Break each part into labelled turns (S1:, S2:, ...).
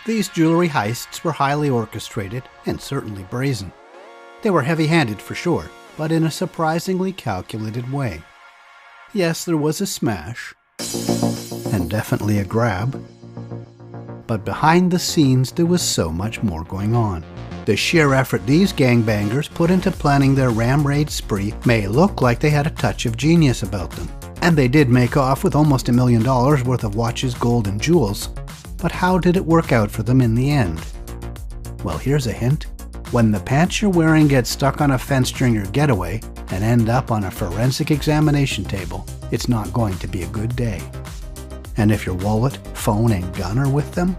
S1: These jewelry heists were highly orchestrated and certainly brazen. They were heavy-handed for sure, but in a surprisingly calculated way. Yes, there was a smash, and definitely a grab, but behind the scenes there was so much more going on. The sheer effort these gangbangers put into planning their ram raid spree may look like they had a touch of genius about them, and they did make off with almost $1 million worth of watches, gold, and jewels. But how did it work out for them in the end? Well, here's a hint. When the pants you're wearing get stuck on a fence during your getaway and end up on a forensic examination table, it's not going to be a good day. And if your wallet, phone, and gun are with them,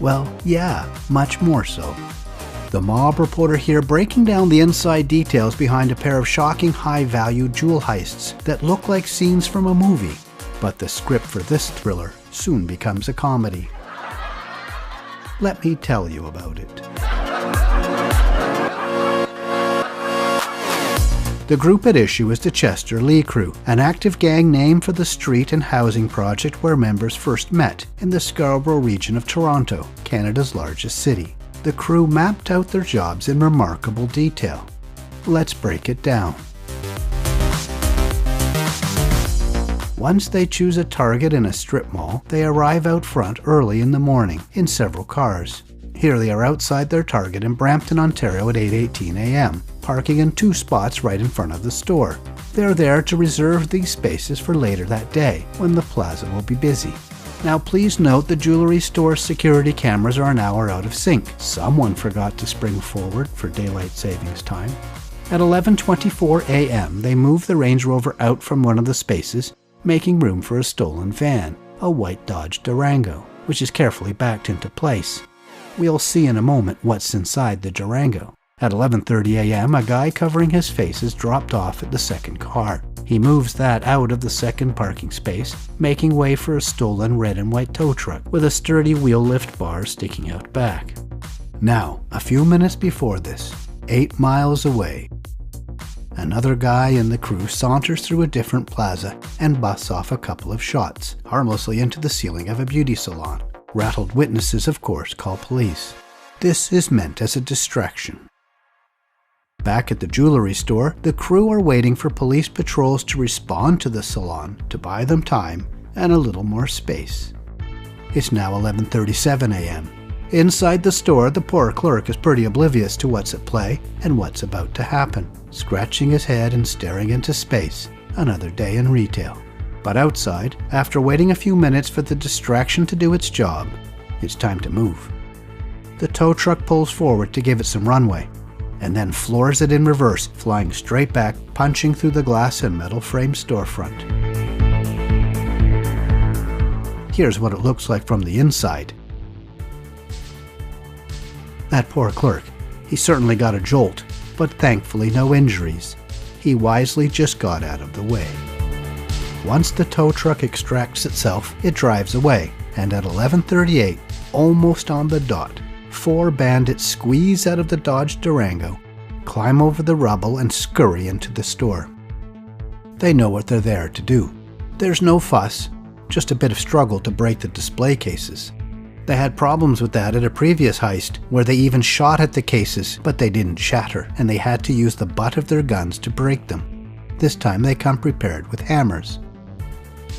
S1: well, yeah, much more so. The mob reporter here breaking down the inside details behind a pair of shocking high-value jewel heists that look like scenes from a movie. But the script for this thriller soon becomes a comedy. Let me tell you about it. The group at issue is the Chester Lee Crew, an active gang name for the street and housing project where members first met in the Scarborough region of Toronto, Canada's largest city. The crew mapped out their jobs in remarkable detail. Let's break it down. Once they choose a target in a strip mall, they arrive out front early in the morning in several cars. Here they are outside their target in Brampton, Ontario at 8:18 a.m., parking in 2 spots right in front of the store. They're there to reserve these spaces for later that day, when the plaza will be busy. Now please note the jewelry store's security cameras are an hour out of sync. Someone forgot to spring forward for daylight savings time. At 11:24 a.m. they move the Range Rover out from one of the spaces, making room for a stolen van, a white Dodge Durango, which is carefully backed into place. We'll see in a moment what's inside the Durango. At 11:30 a.m., a guy covering his face is dropped off at the second car. He moves that out of the second parking space, making way for a stolen red and white tow truck with a sturdy wheel lift bar sticking out back. Now, a few minutes before this, 8 miles away, another guy in the crew saunters through a different plaza and busts off a couple of shots, harmlessly into the ceiling of a beauty salon. Rattled witnesses, of course, call police. This is meant as a distraction. Back at the jewelry store, the crew are waiting for police patrols to respond to the salon to buy them time and a little more space. It's now 11:37 a.m. Inside the store, the poor clerk is pretty oblivious to what's at play and what's about to happen, scratching his head and staring into space. Another day in retail. But outside, after waiting a few minutes for the distraction to do its job, it's time to move. The tow truck pulls forward to give it some runway, and then floors it in reverse, flying straight back, punching through the glass and metal frame storefront. Here's what it looks like from the inside. That poor clerk. He certainly got a jolt, but thankfully no injuries. He wisely just got out of the way. Once the tow truck extracts itself, it drives away, and at 11:38, almost on the dot, 4 bandits squeeze out of the Dodge Durango, climb over the rubble, and scurry into the store. They know what they're there to do. There's no fuss, just a bit of struggle to break the display cases. They had problems with that at a previous heist, where they even shot at the cases, but they didn't shatter, and they had to use the butt of their guns to break them. This time they come prepared with hammers.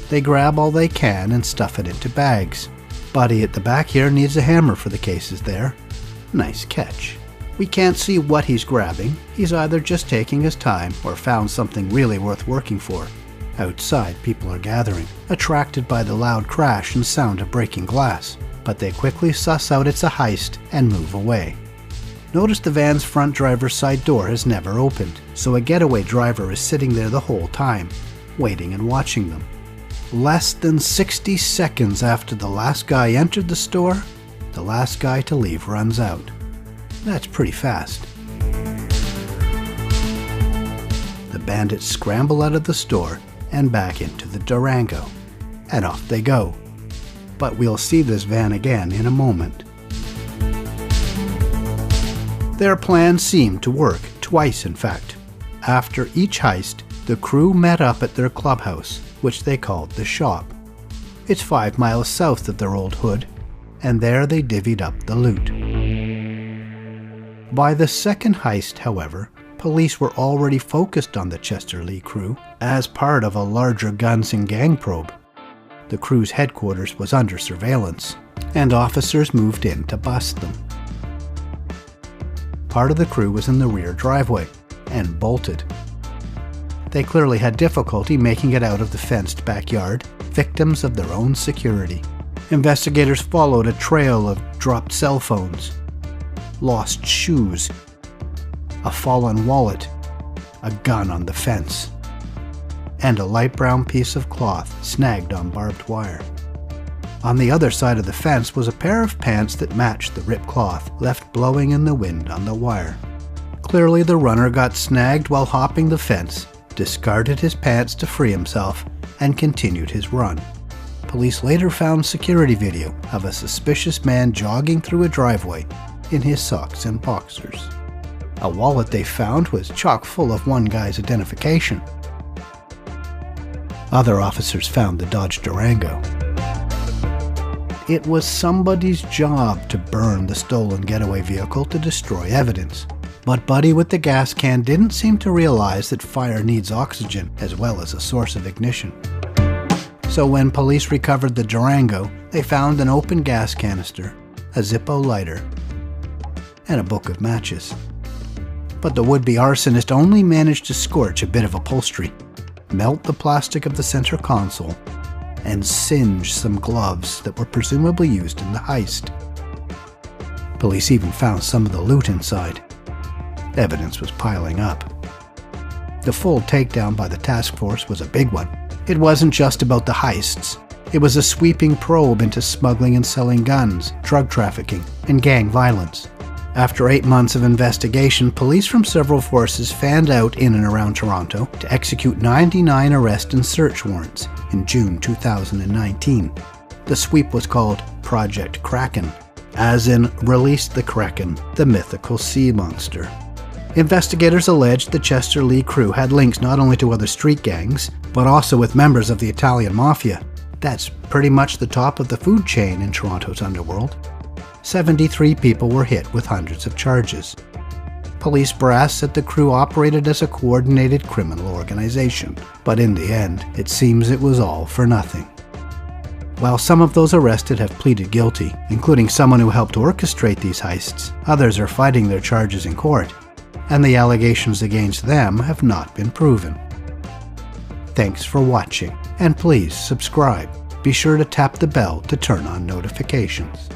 S1: They grab all they can and stuff it into bags. Buddy at the back here needs a hammer for the cases there. Nice catch. We can't see what he's grabbing. He's either just taking his time or found something really worth working for. Outside, people are gathering, attracted by the loud crash and sound of breaking glass. But they quickly suss out it's a heist and move away. Notice the van's front driver's side door has never opened, so a getaway driver is sitting there the whole time, waiting and watching them. Less than 60 seconds after the last guy entered the store, the last guy to leave runs out. That's pretty fast. The bandits scramble out of the store and back into the Durango, and off they go. But we'll see this van again in a moment. Their plan seemed to work, twice in fact. After each heist, the crew met up at their clubhouse, which they called the Shop. It's 5 miles south of their old hood, and there they divvied up the loot. By the second heist, however, police were already focused on the Chester Lee crew as part of a larger guns and gang probe. The crew's headquarters was under surveillance, and officers moved in to bust them. Part of the crew was in the rear driveway and bolted. They clearly had difficulty making it out of the fenced backyard, victims of their own security. Investigators followed a trail of dropped cell phones, lost shoes, a fallen wallet, a gun on the fence, and a light brown piece of cloth snagged on barbed wire. On the other side of the fence was a pair of pants that matched the ripped cloth left blowing in the wind on the wire. Clearly the runner got snagged while hopping the fence, discarded his pants to free himself, and continued his run. Police later found security video of a suspicious man jogging through a driveway in his socks and boxers. A wallet they found was chock full of one guy's identification. Other officers found the Dodge Durango. It was somebody's job to burn the stolen getaway vehicle to destroy evidence. But Buddy with the gas can didn't seem to realize that fire needs oxygen as well as a source of ignition. So when police recovered the Durango, they found an open gas canister, a Zippo lighter, and a book of matches. But the would-be arsonist only managed to scorch a bit of upholstery, melt the plastic of the center console, and singe some gloves that were presumably used in the heist. Police even found some of the loot inside. Evidence was piling up. The full takedown by the task force was a big one. It wasn't just about the heists. It was a sweeping probe into smuggling and selling guns, drug trafficking, and gang violence. After 8 months of investigation, police from several forces fanned out in and around Toronto to execute 99 arrest and search warrants in June 2019. The sweep was called Project Kraken, as in Release the Kraken, the mythical sea monster. Investigators alleged the Chester Lee crew had links not only to other street gangs, but also with members of the Italian Mafia. That's pretty much the top of the food chain in Toronto's underworld. 73 people were hit with hundreds of charges. Police brass said the crew operated as a coordinated criminal organization, but in the end, it seems it was all for nothing. While some of those arrested have pleaded guilty, including someone who helped orchestrate these heists, others are fighting their charges in court, and the allegations against them have not been proven. Thanks for watching, and please subscribe. Be sure to tap the bell to turn on notifications.